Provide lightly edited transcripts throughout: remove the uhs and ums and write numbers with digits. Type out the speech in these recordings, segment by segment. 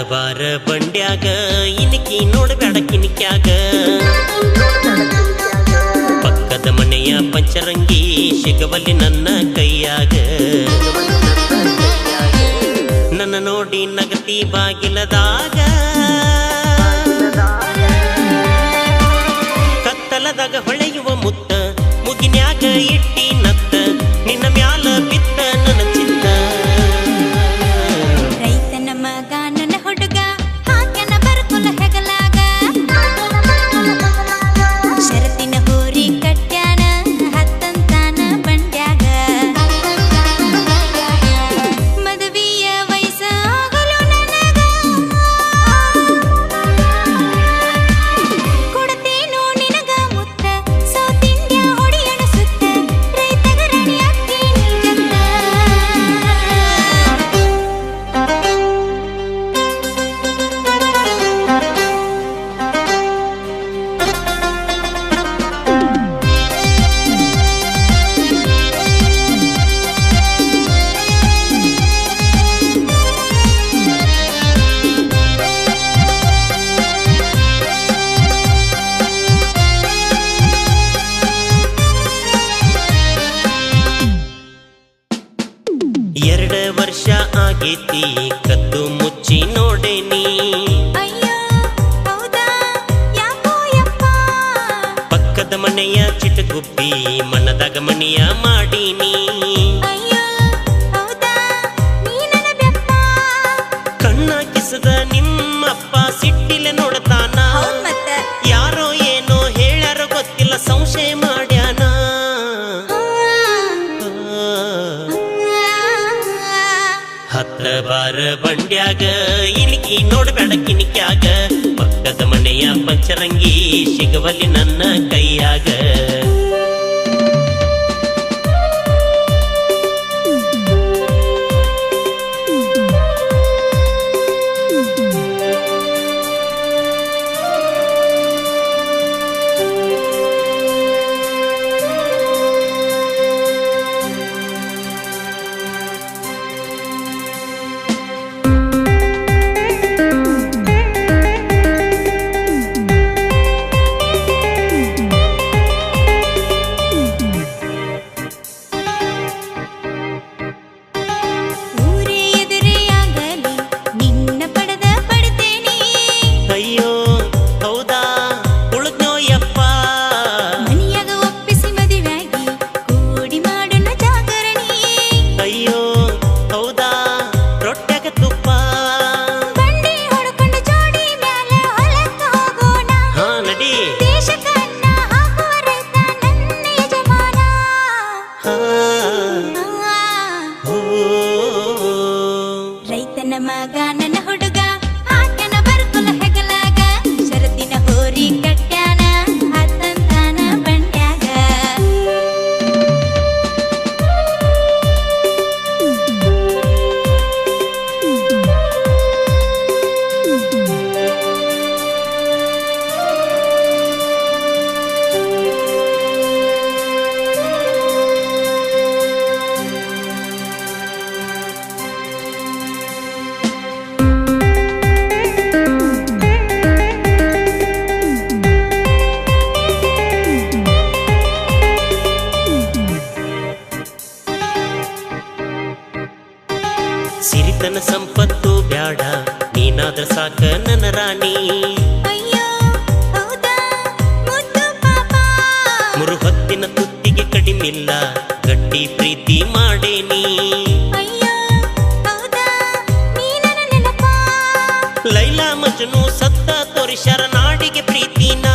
ಬಾರ ಬಂಡ್ಯಾಗ ಇನಿಕಿ ನೋಡಬೇಡ ಕಿನಿಕ್ಯಾಗ ಪಕ್ಕದ ಮನೆಯ ಪಂಚರಂಗಿ ಸಿಗವಲ್ಲಿ ನನ್ನ ಕೈಯಾಗ ನನ್ನ ನೋಡಿ ನಗತಿ ಬಾಗಿಲದಾಗ ಕತ್ತಲದಾಗ ಹೊಳೆಯುವ ಮುತ್ತ ಮುಗಿನ್ಯಾಗ ಇಟ್ಟಿ ನತ್ತ ನಿನ್ನ ಮ್ಯಾಲ ಬಿತ್ತ ನನ್ನ ಚಿತ್ತ ವರ್ಷ ಆಗೇತಿ ಕದ್ದು ಮುಚ್ಚಿ ನೋಡೇನಿ ಪಕ್ಕದ ಮನೆಯ ಚಿಟಗುಪ್ಪಿ ಮನದಾಗ ಮನಿಯ ಮಾಡೀನಿ ಕಣ್ಣ ಕಿಸದ ನಿಮ್ಮಪ್ಪ ಸಿಟ್ಟಿಲೆ ನೋಡ್ತಾನ ಯಾರೋ ಏನೋ ಹೇಳ್ಯಾರ ಗೊತ್ತಿಲ್ಲ ಸಂಶಯ ಮಾಡ್ಯಾನ ಹತ್ತ ಬಾರ ಬಂಡ್ಯಾಗ ಇನಿಕಿ ನೋಡಬೇಡ ಕಿನಿಕ್ಯಾಗ ಪಕ್ಕದ ಮನೆಯ ಪಂಚರಂಗಿ ಸಿಗವಲ್ಲಿ ನನ್ನ ಕೈಯಾಗ ಸಿರಿತನ ಸಂಪತ್ತು ಬ್ಯಾಡ ನೀನಾದ್ರ ಸಾಕ ನನ್ನ ರಾಣಿ ಮುರು ಹೊತ್ತಿನ ತುತ್ತಿಗೆ ಕಡಿಮಿಲ್ಲ ಗಟ್ಟಿ ಪ್ರೀತಿ ಮಾಡೇನಿ ಲೈಲಾ ಮಜ್ನು ಸತ್ತ ತೋರಿಸ್ಯಾರ ನಾಡಿಗೆ ಪ್ರೀತಿನ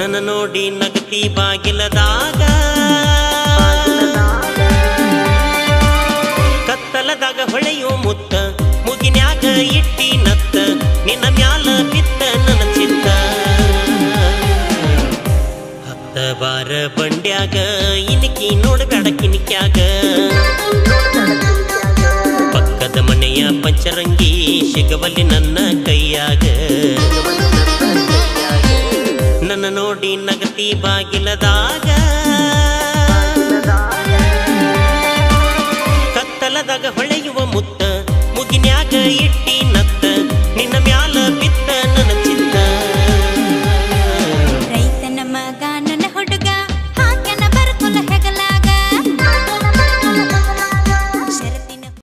ನನ್ನ ನೋಡಿ ನಗತಿ ಬಾಗಿಲದಾಗ ಕತ್ತಲದಾಗ ಹೊಳೆಯೋ ಮುತ್ತ ಮುಗಿನ್ಯಾಗ ಇಟ್ಟಿ ನತ್ತ ನಿನ್ನ ಮ್ಯಾಲ ಬಿತ್ತ ನನ್ನ ಚಿತ್ತ ಹತ್ತ ಬಾರ ಬಂಡ್ಯಾಗ ಇನಿಕಿ ನೋಡಬೇಡ ಕಿನಿಕ್ಯಾಗ ಪಕ್ಕದ ಮನೆಯ ಪಂಚರಂಗಿ ಸಿಗವಲ್ಲಿ ನನ್ನ ಕೈಯಾಗ ನನ್ನ ನೋಡಿ ನಗತಿ ಬಾಗಿಲದಾಗ